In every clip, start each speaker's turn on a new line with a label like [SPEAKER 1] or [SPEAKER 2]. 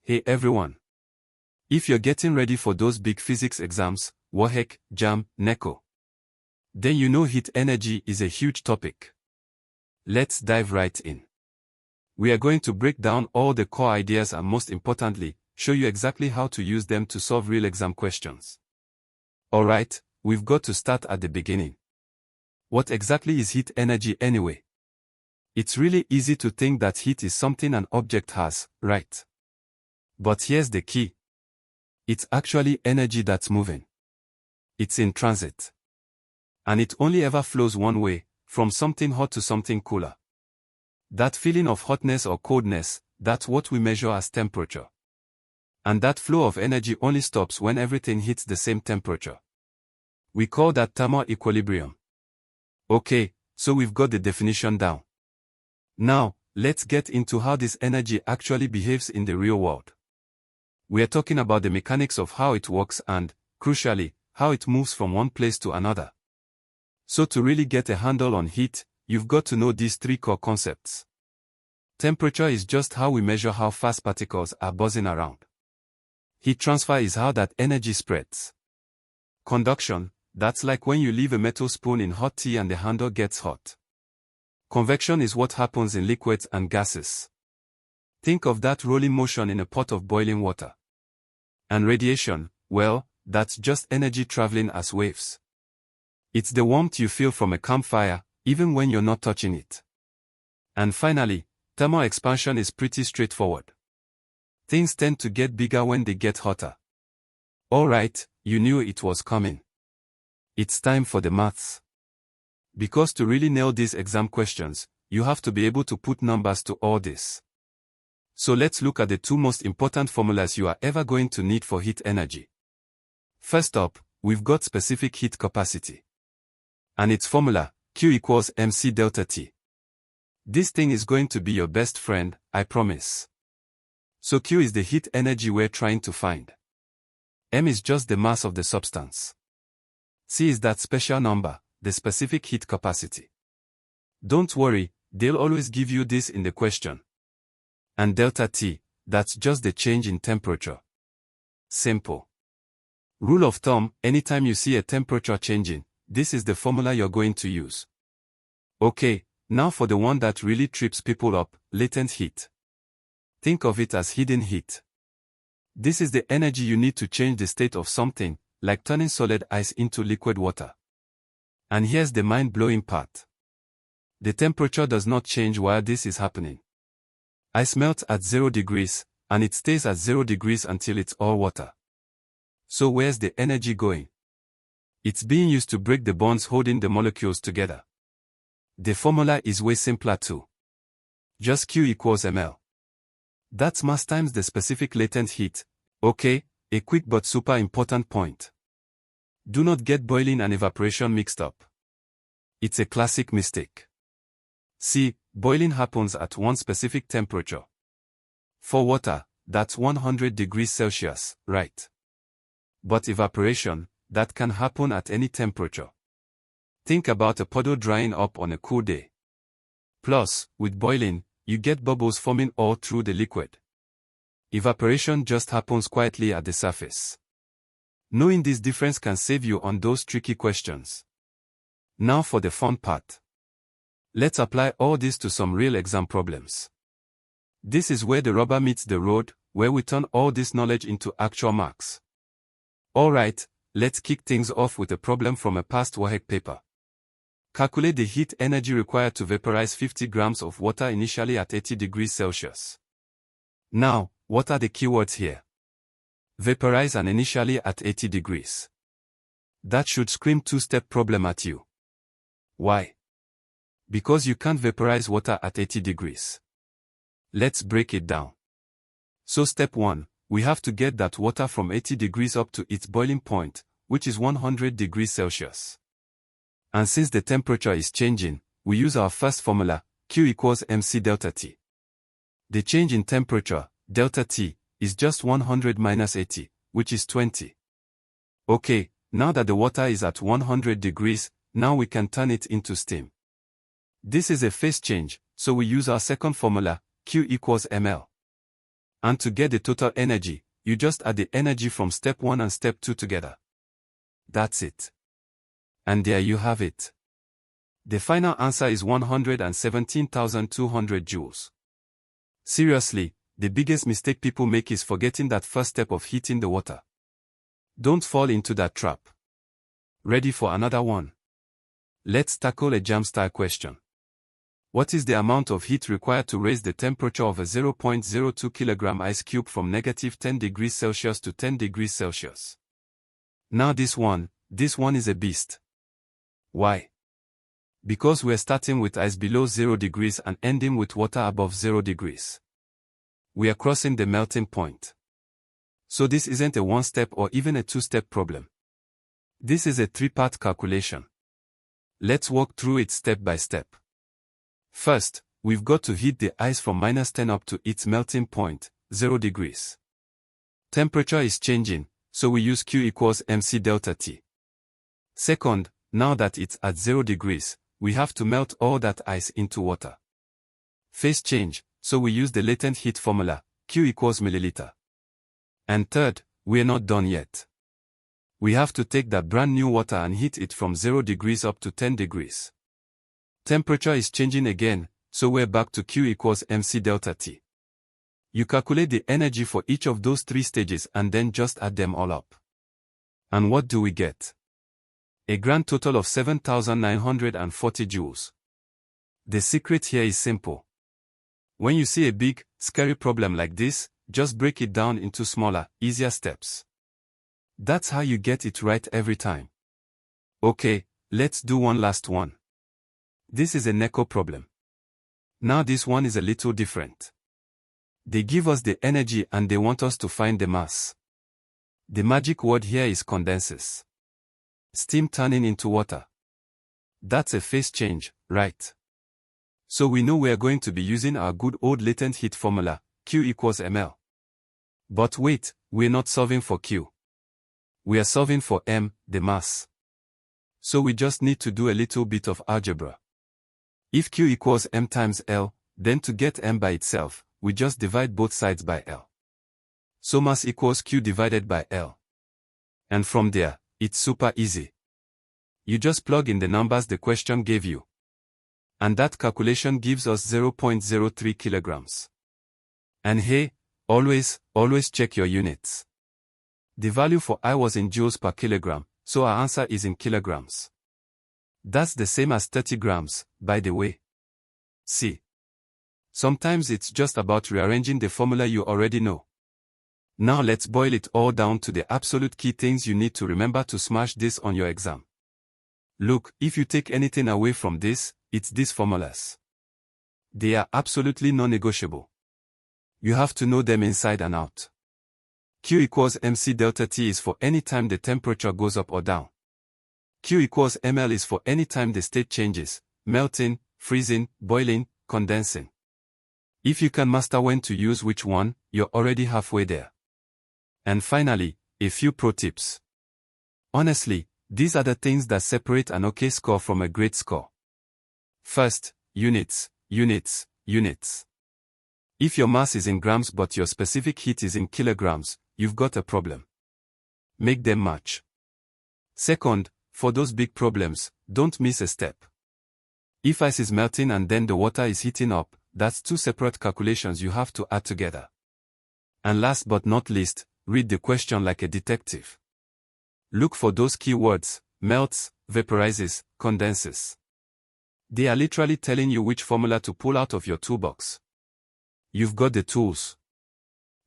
[SPEAKER 1] Hey everyone. If you're getting ready for those big physics exams, WAEC, JAMB, NECO, then you know heat energy is a huge topic. Let's dive right in. We are going to break down all the core ideas and most importantly, show you exactly how to use them to solve real exam questions. Alright, we've got to start at the beginning. What exactly is heat energy anyway? It's really easy to think that heat is something an object has, right? But here's the key. It's actually energy that's moving. It's in transit. And it only ever flows one way, from something hot to something cooler. That feeling of hotness or coldness, that's what we measure as temperature. And that flow of energy only stops when everything hits the same temperature. We call that thermal equilibrium. Okay, so we've got the definition down. Now, let's get into how this energy actually behaves in the real world. We are talking about the mechanics of how it works and, crucially, how it moves from one place to another. So to really get a handle on heat, you've got to know these three core concepts. Temperature is just how we measure how fast particles are buzzing around. Heat transfer is how that energy spreads. Conduction, that's like when you leave a metal spoon in hot tea and the handle gets hot. Convection is what happens in liquids and gases. Think of that rolling motion in a pot of boiling water. And radiation, well, that's just energy traveling as waves. It's the warmth you feel from a campfire, even when you're not touching it. And finally, thermal expansion is pretty straightforward. Things tend to get bigger when they get hotter. Alright, you knew it was coming. It's time for the maths. Because to really nail these exam questions, you have to be able to put numbers to all this. So let's look at the two most important formulas you are ever going to need for heat energy. First up, we've got specific heat capacity. And its formula, Q equals mc delta T. This thing is going to be your best friend, I promise. So Q is the heat energy we're trying to find. M is just the mass of the substance. C is that special number, the specific heat capacity. Don't worry, they'll always give you this in the question. And delta T, that's just the change in temperature. Simple. Rule of thumb, anytime you see a temperature changing, this is the formula you're going to use. Okay, now for the one that really trips people up, latent heat. Think of it as hidden heat. This is the energy you need to change the state of something, like turning solid ice into liquid water. And here's the mind-blowing part. The temperature does not change while this is happening. Ice melts at 0 degrees, and it stays at 0 degrees until it's all water. So where's the energy going? It's being used to break the bonds holding the molecules together. The formula is way simpler too. Just Q equals ml. That's mass times the specific latent heat. Okay, a quick but super important point. Do not get boiling and evaporation mixed up. It's a classic mistake. See, boiling happens at one specific temperature. For water, that's 100 degrees Celsius, right? But evaporation, that can happen at any temperature. Think about a puddle drying up on a cool day. Plus, with boiling, you get bubbles forming all through the liquid. Evaporation just happens quietly at the surface. Knowing this difference can save you on those tricky questions. Now for the fun part. Let's apply all this to some real exam problems. This is where the rubber meets the road, where we turn all this knowledge into actual marks. Alright, let's kick things off with a problem from a past WAEC paper. Calculate the heat energy required to vaporize 50 grams of water initially at 80 degrees Celsius. Now, what are the keywords here? Vaporize and initially at 80 degrees. That should scream two-step problem at you. Why? Because you can't vaporize water at 80 degrees. Let's break it down. So step 1, we have to get that water from 80 degrees up to its boiling point, which is 100 degrees Celsius. And since the temperature is changing, we use our first formula, Q equals mc delta T. The change in temperature, delta T, is just 100 minus 80, which is 20. Okay, now that the water is at 100 degrees, now we can turn it into steam. This is a phase change, so we use our second formula, Q equals ml. And to get the total energy, you just add the energy from step 1 and step 2 together. That's it. And there you have it. The final answer is 117,200 joules. Seriously, the biggest mistake people make is forgetting that first step of heating the water. Don't fall into that trap. Ready for another one? Let's tackle a JAMB style question. What is the amount of heat required to raise the temperature of a 0.02 kg ice cube from negative 10 degrees Celsius to 10 degrees Celsius? Now this one is a beast. Why? Because we're starting with ice below 0 degrees and ending with water above 0 degrees. We are crossing the melting point. So this isn't a one-step or even a two-step problem. This is a three-part calculation. Let's walk through it step by step. First, we've got to heat the ice from -10 up to its melting point, 0 degrees. Temperature is changing, so we use Q equals mc delta T. Second, now that it's at 0 degrees, we have to melt all that ice into water. Phase change, so we use the latent heat formula, Q equals milliliter. And third, we're not done yet. We have to take that brand new water and heat it from 0 degrees up to 10 degrees. Temperature is changing again, so we're back to Q equals mc delta T. You calculate the energy for each of those three stages and then just add them all up. And what do we get? A grand total of 7,940 joules. The secret here is simple. When you see a big, scary problem like this, just break it down into smaller, easier steps. That's how you get it right every time. Okay, let's do one last one. This is a NECO problem. Now this one is a little different. They give us the energy and they want us to find the mass. The magic word here is condenses. Steam turning into water. That's a phase change, right? So we know we are going to be using our good old latent heat formula, Q equals ml. But wait, we're not solving for Q. We are solving for m, the mass. So we just need to do a little bit of algebra. If Q equals m times L, then to get m by itself, we just divide both sides by L. So mass equals Q divided by L. And from there, it's super easy. You just plug in the numbers the question gave you. And that calculation gives us 0.03 kilograms. And hey, always check your units. The value for I was in joules per kilogram, so our answer is in kilograms. That's the same as 30 grams, by the way. See. Sometimes it's just about rearranging the formula you already know. Now let's boil it all down to the absolute key things you need to remember to smash this on your exam. Look, if you take anything away from this, it's these formulas. They are absolutely non-negotiable. You have to know them inside and out. Q equals mc delta T is for any time the temperature goes up or down. Q equals ml is for any time the state changes, melting, freezing, boiling, condensing. If you can master when to use which one, you're already halfway there. And finally, a few pro tips. Honestly, these are the things that separate an okay score from a great score. First, units. If your mass is in grams but your specific heat is in kilograms, you've got a problem. Make them match. Second, for those big problems, don't miss a step. If ice is melting and then the water is heating up, that's two separate calculations you have to add together. And last but not least, read the question like a detective. Look for those keywords: melts, vaporizes, condenses. They are literally telling you which formula to pull out of your toolbox. You've got the tools.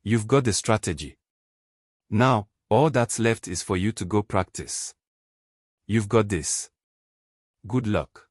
[SPEAKER 1] You've got the strategy. Now, all that's left is for you to go practice. You've got this. Good luck.